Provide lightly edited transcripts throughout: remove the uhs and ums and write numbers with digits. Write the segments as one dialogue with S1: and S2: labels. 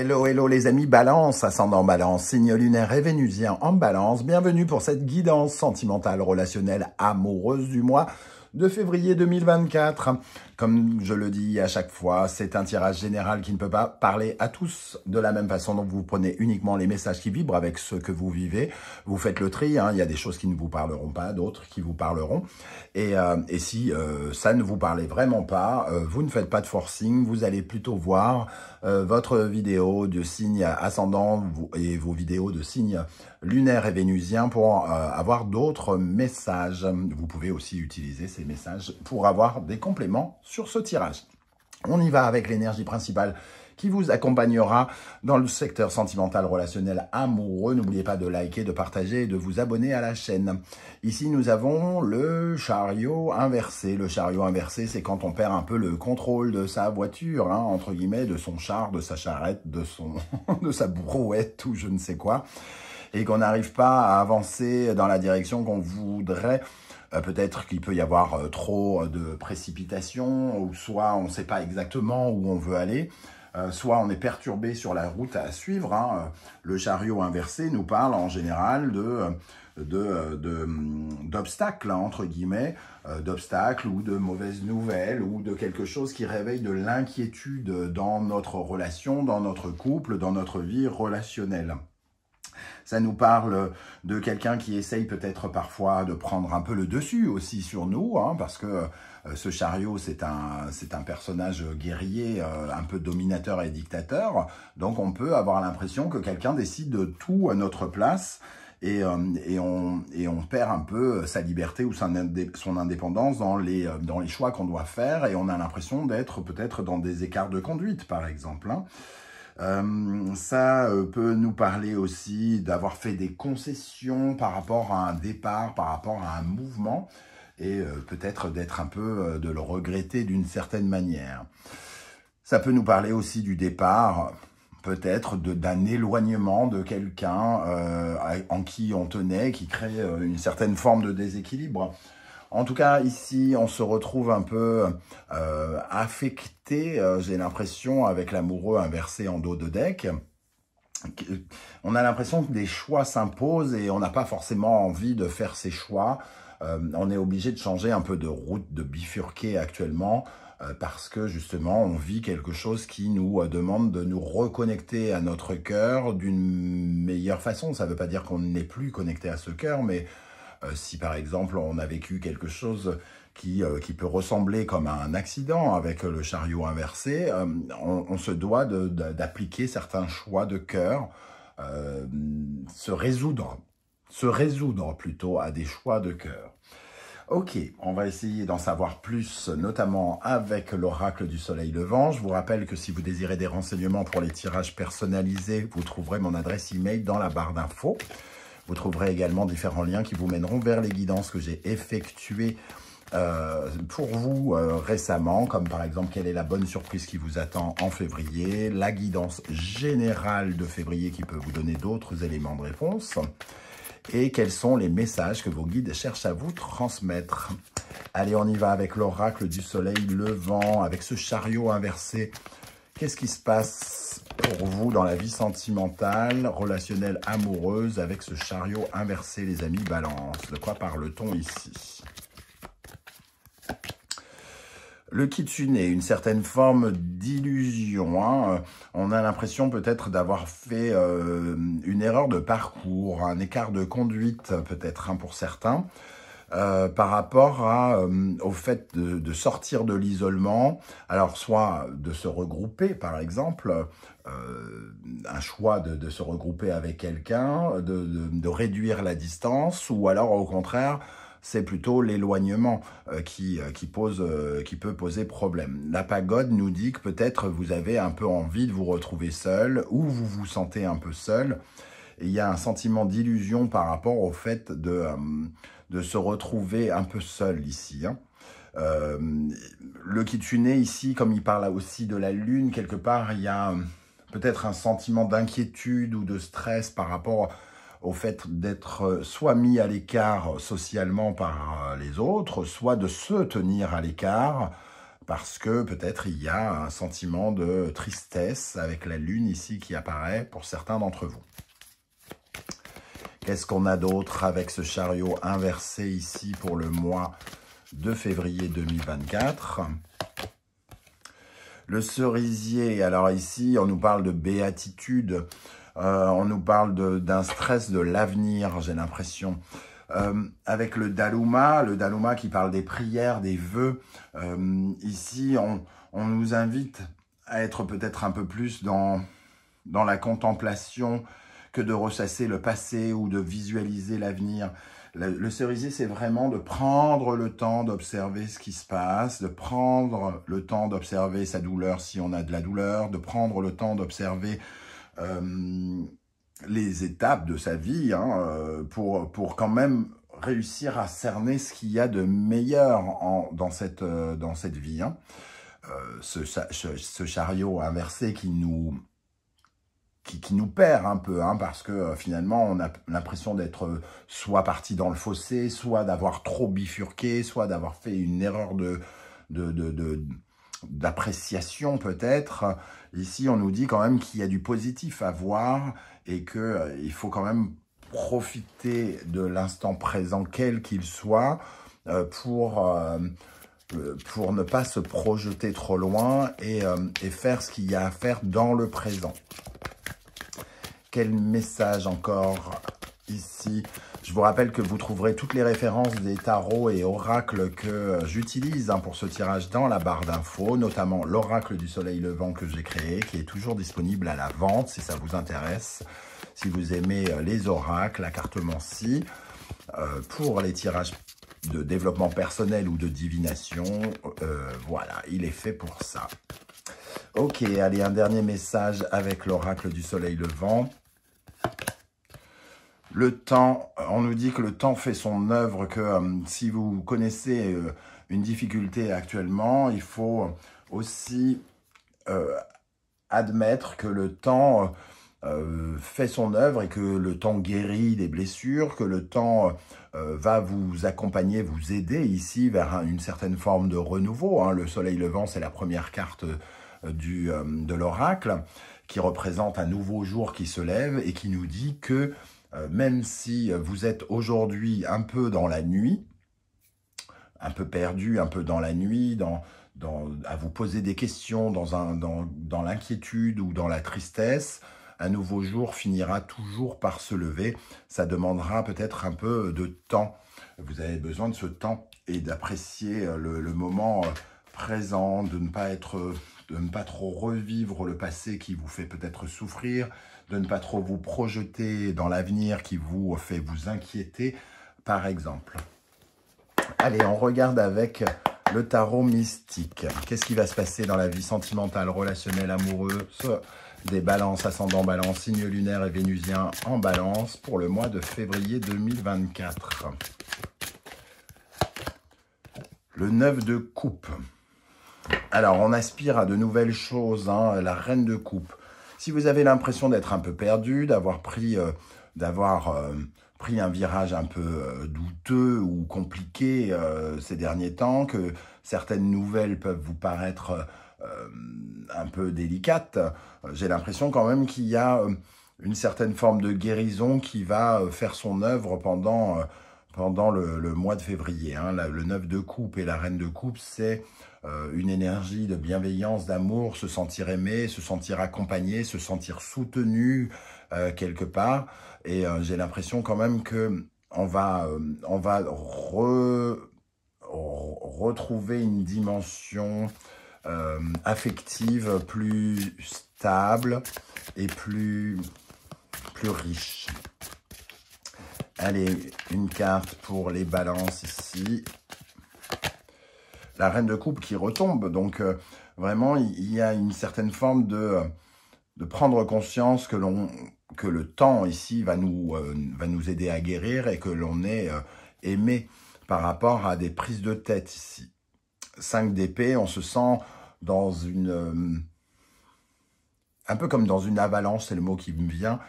S1: Hello, hello les amis Balance, ascendant Balance, signe lunaire et vénusien en Balance. Bienvenue pour cette guidance sentimentale, relationnelle, amoureuse du mois de février 2024. Comme je le dis à chaque fois, c'est un tirage général qui ne peut pas parler à tous de la même façon. Donc vous prenez uniquement les messages qui vibrent avec ce que vous vivez. Vous faites le tri, hein. Il y a des choses qui ne vous parleront pas, d'autres qui vous parleront. Et si ça ne vous parlait vraiment pas, vous ne faites pas de forcing, vous allez plutôt voir votre vidéo de signe ascendant et vos vidéos de signe lunaire et vénusien pour avoir d'autres messages. Vous pouvez aussi utiliser ces messages pour avoir des compléments sur ce tirage. On y va avec l'énergie principale qui vous accompagnera dans le secteur sentimental, relationnel, amoureux. N'oubliez pas de liker, de partager et de vous abonner à la chaîne. Ici, nous avons le chariot inversé. Le chariot inversé, c'est quand on perd un peu le contrôle de sa voiture, hein, entre guillemets, de son char, de sa charrette, de sa brouette ou je ne sais quoi, et qu'on n'arrive pas à avancer dans la direction qu'on voudrait. Peut-être qu'il peut y avoir trop de précipitations, ou soit on ne sait pas exactement où on veut aller, soit on est perturbé sur la route à suivre, hein. Le chariot inversé nous parle en général d'obstacles, hein, entre guillemets, d'obstacles ou de mauvaises nouvelles, ou de quelque chose qui réveille de l'inquiétude dans notre relation, dans notre couple, dans notre vie relationnelle. Ça nous parle de quelqu'un qui essaye peut-être parfois de prendre un peu le dessus aussi sur nous, hein, parce que ce chariot, c'est un personnage guerrier, un peu dominateur et dictateur. Donc on peut avoir l'impression que quelqu'un décide de tout à notre place et on perd un peu sa liberté ou son indépendance dans les choix qu'on doit faire, et on a l'impression d'être peut-être dans des écarts de conduite, par exemple, hein. Ça peut nous parler aussi d'avoir fait des concessions par rapport à un départ, par rapport à un mouvement, et peut-être d'être un peu, de le regretter d'une certaine manière. Ça peut nous parler aussi du départ, peut-être d'un éloignement de quelqu'un en qui on tenait, qui crée une certaine forme de déséquilibre. En tout cas, ici, on se retrouve un peu affecté, j'ai l'impression, avec l'amoureux inversé en dos de deck. On a l'impression que des choix s'imposent et on n'a pas forcément envie de faire ces choix. On est obligé de changer un peu de route, de bifurquer actuellement, parce que justement, on vit quelque chose qui nous demande de nous reconnecter à notre cœur d'une meilleure façon. Ça ne veut pas dire qu'on n'est plus connecté à ce cœur, mais si par exemple on a vécu quelque chose qui peut ressembler comme à un accident avec le chariot inversé, on se doit d'appliquer certains choix de cœur, se résoudre plutôt à des choix de cœur. Ok, on va essayer d'en savoir plus, notamment avec l'oracle du soleil levant. Je vous rappelle que si vous désirez des renseignements pour les tirages personnalisés, vous trouverez mon adresse email dans la barre d'infos. Vous trouverez également différents liens qui vous mèneront vers les guidances que j'ai effectuées pour vous récemment, comme par exemple quelle est la bonne surprise qui vous attend en février, la guidance générale de février qui peut vous donner d'autres éléments de réponse, et quels sont les messages que vos guides cherchent à vous transmettre. Allez, on y va avec l'oracle du soleil levant, avec ce chariot inversé. Qu'est-ce qui se passe pour vous dans la vie sentimentale, relationnelle, amoureuse avec ce chariot inversé, les amis Balance? De quoi parle-t-on ici? Le kitsune, une certaine forme d'illusion, hein. On a l'impression peut-être d'avoir fait une erreur de parcours, un écart de conduite peut-être, hein, pour certains. Par rapport au fait de sortir de l'isolement, alors soit de se regrouper par exemple, un choix de se regrouper avec quelqu'un, de réduire la distance, ou alors au contraire, c'est plutôt l'éloignement qui peut poser problème. La pagode nous dit que peut-être vous avez un peu envie de vous retrouver seul, ou vous vous sentez un peu seul. Et il y a un sentiment d'illusion par rapport au fait de se retrouver un peu seul ici, hein. Le kitsune ici, comme il parle aussi de la lune, quelque part, il y a peut-être un sentiment d'inquiétude ou de stress par rapport au fait d'être soit mis à l'écart socialement par les autres, soit de se tenir à l'écart parce que peut-être il y a un sentiment de tristesse avec la lune ici qui apparaît pour certains d'entre vous. Qu'est-ce qu'on a d'autre avec ce chariot inversé ici pour le mois de février 2024? Le cerisier, alors ici, on nous parle de béatitude, on nous parle d'un stress de l'avenir, j'ai l'impression. Avec le Daluma qui parle des prières, des vœux, ici, on nous invite à être peut-être un peu plus dans la contemplation que de ressasser le passé ou de visualiser l'avenir. Le cerisier, c'est vraiment de prendre le temps d'observer ce qui se passe, de prendre le temps d'observer sa douleur si on a de la douleur, de prendre le temps d'observer les étapes de sa vie pour quand même réussir à cerner ce qu'il y a de meilleur dans cette vie. Ce chariot inversé qui nous perd un peu, parce que finalement, on a l'impression d'être soit parti dans le fossé, soit d'avoir trop bifurqué, soit d'avoir fait une erreur d'appréciation peut-être. Ici, on nous dit quand même qu'il y a du positif à voir et qu'il faut quand même profiter de l'instant présent, quel qu'il soit, pour ne pas se projeter trop loin et faire ce qu'il y a à faire dans le présent. Quel message encore ici? Je vous rappelle que vous trouverez toutes les références des tarots et oracles que j'utilise pour ce tirage dans la barre d'infos, notamment l'oracle du soleil levant que j'ai créé, qui est toujours disponible à la vente si ça vous intéresse. Si vous aimez les oracles, la cartomancie, pour les tirages de développement personnel ou de divination, voilà, il est fait pour ça. Ok, allez, un dernier message avec l'oracle du soleil levant. Le temps, on nous dit que le temps fait son œuvre, que si vous connaissez une difficulté actuellement, il faut aussi admettre que le temps fait son œuvre et que le temps guérit des blessures, que le temps va vous accompagner, vous aider ici vers une certaine forme de renouveau. Le soleil levant, c'est la première carte de l'oracle qui représente un nouveau jour qui se lève et qui nous dit que même si vous êtes aujourd'hui un peu dans la nuit, un peu perdu, un peu dans la nuit, à vous poser des questions dans l'inquiétude ou dans la tristesse, un nouveau jour finira toujours par se lever. Ça demandera peut-être un peu de temps. Vous avez besoin de ce temps et d'apprécier le moment présent, de ne pas trop revivre le passé qui vous fait peut-être souffrir, de ne pas trop vous projeter dans l'avenir qui vous fait vous inquiéter, par exemple. Allez, on regarde avec le tarot mystique. Qu'est-ce qui va se passer dans la vie sentimentale, relationnelle, amoureuse des balances, ascendant balance, signe lunaire et vénusien en balance pour le mois de février 2024. Le 9 de coupe. Alors, on aspire à de nouvelles choses, la reine de coupe. Si vous avez l'impression d'être un peu perdu, d'avoir pris un virage un peu douteux ou compliqué ces derniers temps, que certaines nouvelles peuvent vous paraître un peu délicates, j'ai l'impression quand même qu'il y a une certaine forme de guérison qui va faire son œuvre pendant le mois de février. Le 9 de coupe et la reine de coupe, c'est une énergie de bienveillance, d'amour, se sentir aimé, se sentir accompagné, se sentir soutenu quelque part. Et j'ai l'impression quand même que on va retrouver une dimension affective plus stable et plus riche. Allez, une carte pour les balances ici. La reine de coupe qui retombe. Donc, vraiment, il y a une certaine forme de prendre conscience que le temps ici va nous aider à guérir et que l'on est aimé par rapport à des prises de tête ici. 5 d'épée, on se sent dans un peu comme dans une avalanche, c'est le mot qui me vient,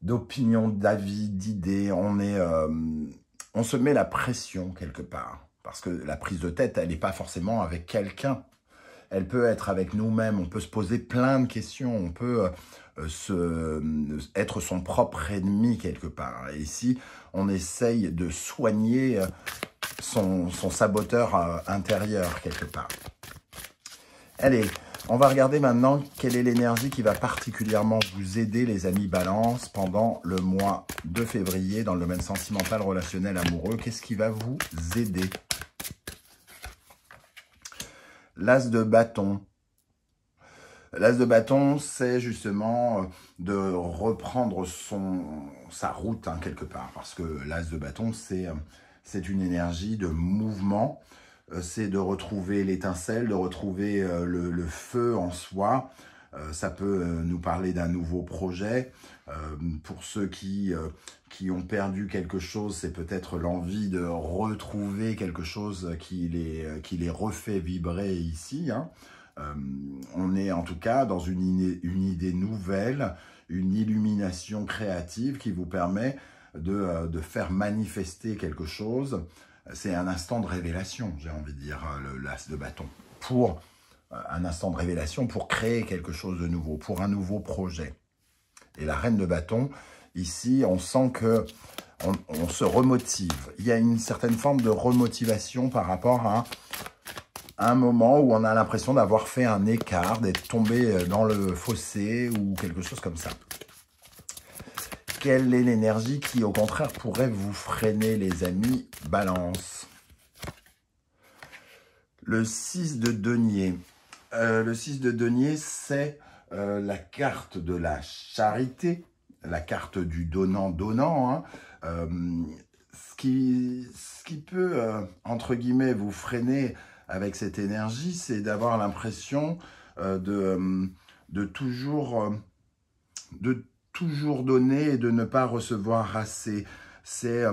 S1: d'opinions, d'avis, d'idées. On se met la pression quelque part. Parce que la prise de tête, elle n'est pas forcément avec quelqu'un. Elle peut être avec nous-mêmes, on peut se poser plein de questions, on peut être son propre ennemi quelque part. Et ici, on essaye de soigner son saboteur intérieur quelque part. Allez, on va regarder maintenant quelle est l'énergie qui va particulièrement vous aider, les amis Balance, pendant le mois de février dans le domaine sentimental, relationnel, amoureux. Qu'est-ce qui va vous aider? L'As de bâton. L'As de bâton, c'est justement de reprendre sa route, hein, quelque part. Parce que l'As de bâton, c'est une énergie de mouvement. C'est de retrouver l'étincelle, de retrouver le feu en soi. Ça peut nous parler d'un nouveau projet. Pour ceux qui ont perdu quelque chose, c'est peut-être l'envie de retrouver quelque chose qui les refait vibrer ici. Hein. On est en tout cas dans une idée nouvelle, une illumination créative qui vous permet de faire manifester quelque chose. C'est un instant de révélation, j'ai envie de dire, l'As de bâton. Pour un instant de révélation, pour créer quelque chose de nouveau, pour un nouveau projet. Et la Reine de bâton, ici, on sent que on se remotive. Il y a une certaine forme de remotivation par rapport à un moment où on a l'impression d'avoir fait un écart, d'être tombé dans le fossé ou quelque chose comme ça. Quelle est l'énergie qui, au contraire, pourrait vous freiner, les amis Balance? Le 6 de denier. Le 6 de denier, c'est la carte de la charité, la carte du donnant-donnant. Hein. Ce qui peut, entre guillemets, vous freiner avec cette énergie, c'est d'avoir l'impression de toujours donner et de ne pas recevoir assez. C'est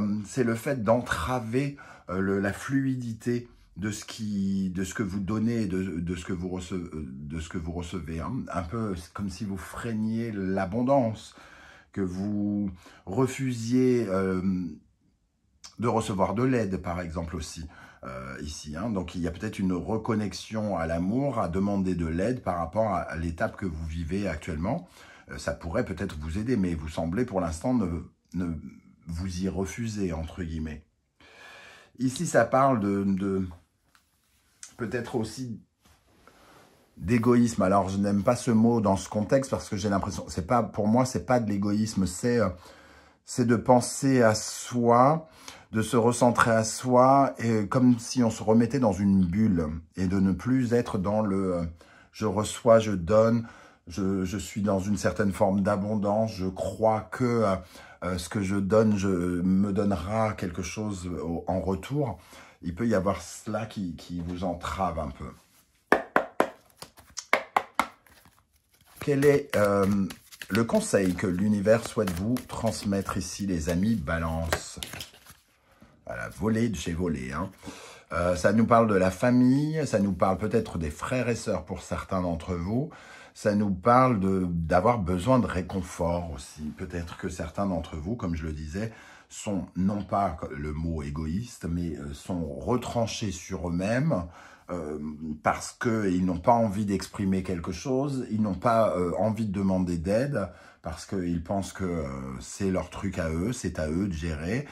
S1: le fait d'entraver la fluidité de ce que vous donnez et de ce que vous recevez. Hein. Un peu comme si vous freiniez l'abondance, que vous refusiez de recevoir de l'aide, par exemple, aussi, ici. Hein. Donc, il y a peut-être une reconnexion à l'amour, à demander de l'aide par rapport à l'étape que vous vivez actuellement. Ça pourrait peut-être vous aider, mais vous semblez pour l'instant ne vous y refuser, entre guillemets. Ici, ça parle de peut-être aussi d'égoïsme. Alors, je n'aime pas ce mot dans ce contexte parce que j'ai l'impression, pour moi, c'est pas de l'égoïsme, c'est de penser à soi, de se recentrer à soi, et comme si on se remettait dans une bulle et de ne plus être dans le je reçois, je donne. Je suis dans une certaine forme d'abondance, je crois que ce que je donne me donnera quelque chose en retour. Il peut y avoir cela qui vous entrave un peu. Quel est le conseil que l'univers souhaite vous transmettre ici, les amis Balance? Voilà, voler de chez voler. Hein. Ça nous parle de la famille, ça nous parle peut-être des frères et sœurs pour certains d'entre vous. Ça nous parle d'avoir besoin de réconfort aussi. Peut-être que certains d'entre vous, comme je le disais, sont non pas le mot égoïste, mais sont retranchés sur eux-mêmes parce qu'ils n'ont pas envie d'exprimer quelque chose, ils n'ont pas envie de demander d'aide parce qu'ils pensent que c'est leur truc à eux, c'est à eux de gérer.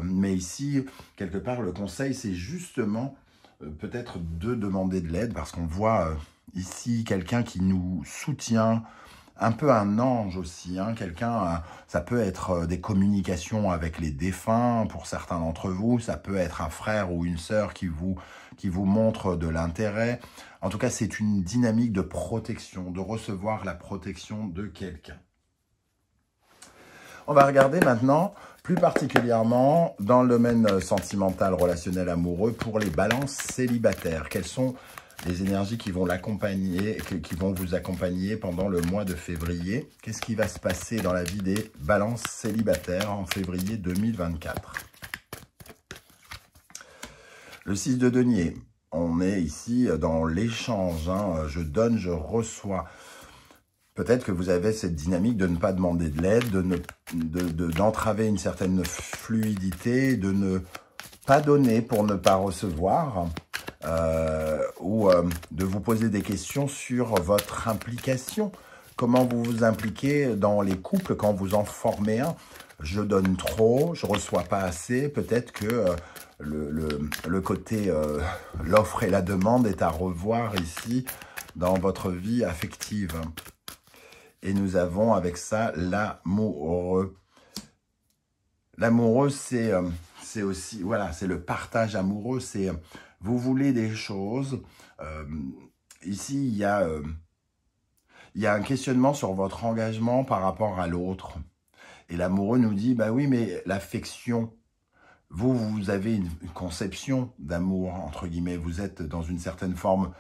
S1: Mais ici, quelque part, le conseil, c'est justement peut-être de demander de l'aide parce qu'on voit... ici, quelqu'un qui nous soutient, un peu un ange aussi, hein, ça peut être des communications avec les défunts pour certains d'entre vous, ça peut être un frère ou une sœur qui vous montre de l'intérêt. En tout cas, c'est une dynamique de protection, de recevoir la protection de quelqu'un. On va regarder maintenant, plus particulièrement, dans le domaine sentimental, relationnel, amoureux, pour les balances célibataires. Quelles sont les énergies qui vont l'accompagner, qui vont vous accompagner pendant le mois de février? Qu'est-ce qui va se passer dans la vie des balances célibataires en février 2024? Le 6 de denier, on est ici dans l'échange, hein, je donne, je reçois. Peut-être que vous avez cette dynamique de ne pas demander de l'aide, d'entraver une certaine fluidité, de ne pas donné pour ne pas recevoir, ou de vous poser des questions sur votre implication. Comment vous vous impliquez dans les couples quand vous en formez un. Je donne trop, je reçois pas assez. Peut-être que le côté l'offre et la demande est à revoir ici dans votre vie affective. Et nous avons avec ça l'amoureux. L'amoureux, c'est aussi, voilà, c'est le partage amoureux. C'est vous voulez des choses. Ici, il y a un questionnement sur votre engagement par rapport à l'autre. Et l'amoureux nous dit, bah oui, mais l'affection, vous avez une conception d'amour, entre guillemets. Vous êtes dans une certaine forme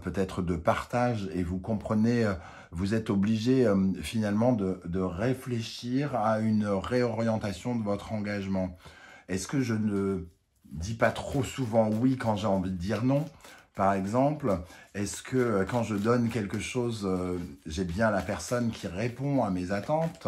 S1: peut-être de partage et vous comprenez, vous êtes obligé finalement de réfléchir à une réorientation de votre engagement. Est-ce que je ne dis pas trop souvent oui quand j'ai envie de dire non ? Par exemple, est-ce que quand je donne quelque chose, j'ai bien la personne qui répond à mes attentes ?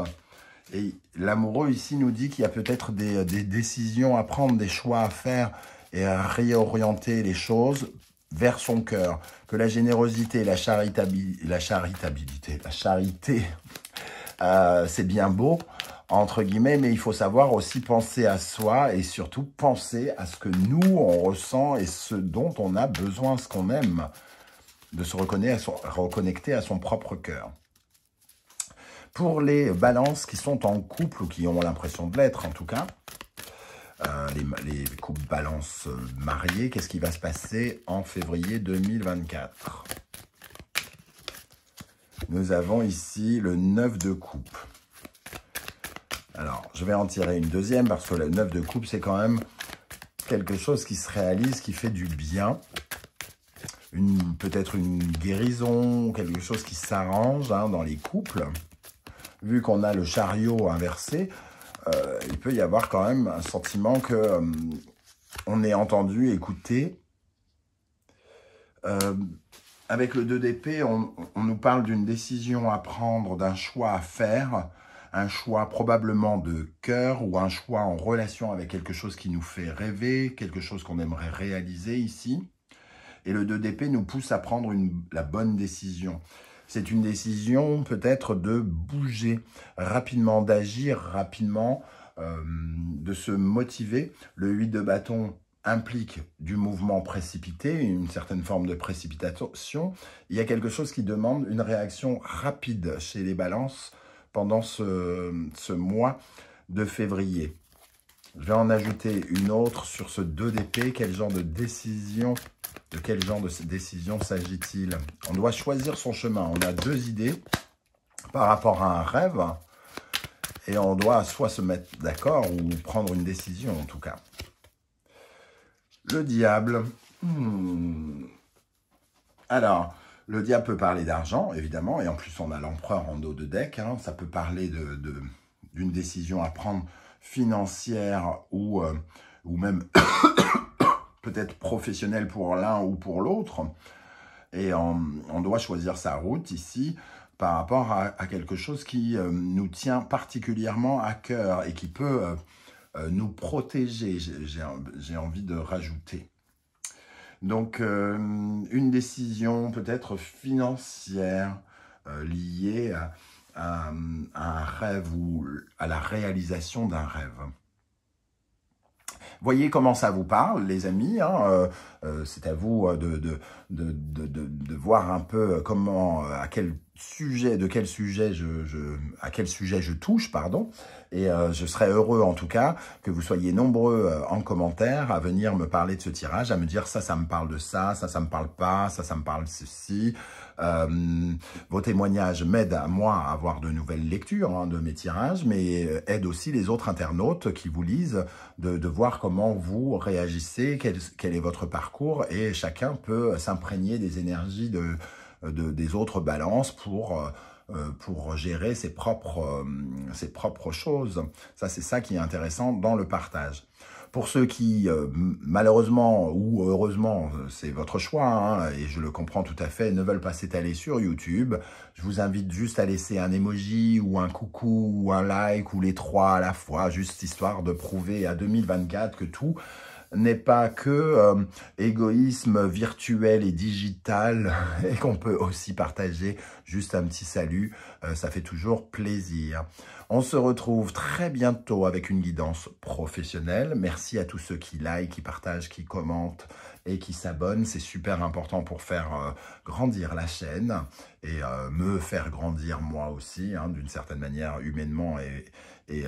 S1: Et l'amoureux ici nous dit qu'il y a peut-être des décisions à prendre, des choix à faire et à réorienter les choses vers son cœur. Que la générosité, la charité, c'est bien beau, entre guillemets, mais il faut savoir aussi penser à soi et surtout penser à ce que nous, on ressent et ce dont on a besoin, ce qu'on aime, de se reconnecter à son propre cœur. Pour les balances qui sont en couple ou qui ont l'impression de l'être en tout cas, les couples balance mariés, qu'est-ce qui va se passer en février 2024? Nous avons ici le 9 de coupe. Alors, je vais en tirer une deuxième parce que le 9 de coupe, c'est quand même quelque chose qui se réalise, qui fait du bien. Peut-être une guérison, quelque chose qui s'arrange dans les couples. Vu qu'on a le chariot inversé, il peut y avoir quand même un sentiment que on est entendu, écouté. Avec le 2 d'épée, on nous parle d'une décision à prendre, d'un choix à faire, un choix probablement de cœur ou un choix en relation avec quelque chose qui nous fait rêver, quelque chose qu'on aimerait réaliser ici. Et le 2 d'épée nous pousse à prendre la bonne décision. C'est une décision peut-être de bouger rapidement, d'agir rapidement, de se motiver. Le 8 de bâton implique du mouvement précipité, une certaine forme de précipitation. Il y a quelque chose qui demande une réaction rapide chez les balances pendant ce mois de février. Je vais en ajouter une autre sur ce 2 d'épée. Quel genre de décision, de quel genre de décision s'agit-il? On doit choisir son chemin. On a deux idées par rapport à un rêve et on doit soit se mettre d'accord ou prendre une décision en tout cas. Le diable. Alors, le diable peut parler d'argent, évidemment, et en plus on a l'empereur en dos de deck. Ça peut parler d'une décision à prendre financière ou même peut-être professionnelle pour l'un ou pour l'autre. Et on doit choisir sa route ici par rapport à quelque chose qui nous tient particulièrement à cœur et qui peut nous protéger, j'ai envie de rajouter. Donc, une décision peut-être financière liée à un rêve ou à la réalisation d'un rêve. Voyez comment ça vous parle, les amis. C'est à vous de voir un peu comment, à quel sujet je touche, pardon. Et je serais heureux en tout cas que vous soyez nombreux en commentaire à venir me parler de ce tirage, à me dire ça me parle de ça, ça me parle pas, ça me parle de ceci. Vos témoignages m'aident à moi à avoir de nouvelles lectures de mes tirages, mais aident aussi les autres internautes qui vous lisent de voir comment vous réagissez, quel est votre parcours, et chacun peut s'imprégner des énergies des autres balances pour gérer ses propres choses. Ça, c'est ça qui est intéressant dans le partage. Pour ceux qui, malheureusement ou heureusement, c'est votre choix, et je le comprends tout à fait, ne veulent pas s'étaler sur YouTube, je vous invite juste à laisser un emoji ou un coucou ou un like ou les trois à la fois, juste histoire de prouver à 2024 que tout n'est pas que égoïsme virtuel et digital et qu'on peut aussi partager juste un petit salut. Ça fait toujours plaisir. On se retrouve très bientôt avec une guidance professionnelle. Merci à tous ceux qui like, qui partagent, qui commentent et qui s'abonnent. C'est super important pour faire grandir la chaîne et me faire grandir moi aussi, hein, d'une certaine manière, humainement et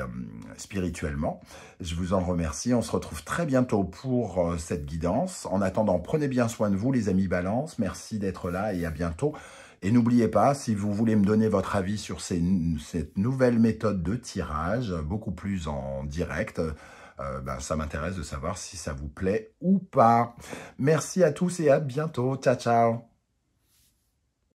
S1: spirituellement. Je vous en remercie. On se retrouve très bientôt pour cette guidance. En attendant, prenez bien soin de vous, les amis Balance. Merci d'être là et à bientôt. Et n'oubliez pas, si vous voulez me donner votre avis sur cette nouvelle méthode de tirage, beaucoup plus en direct, ça m'intéresse de savoir si ça vous plaît ou pas. Merci à tous et à bientôt. Ciao, ciao.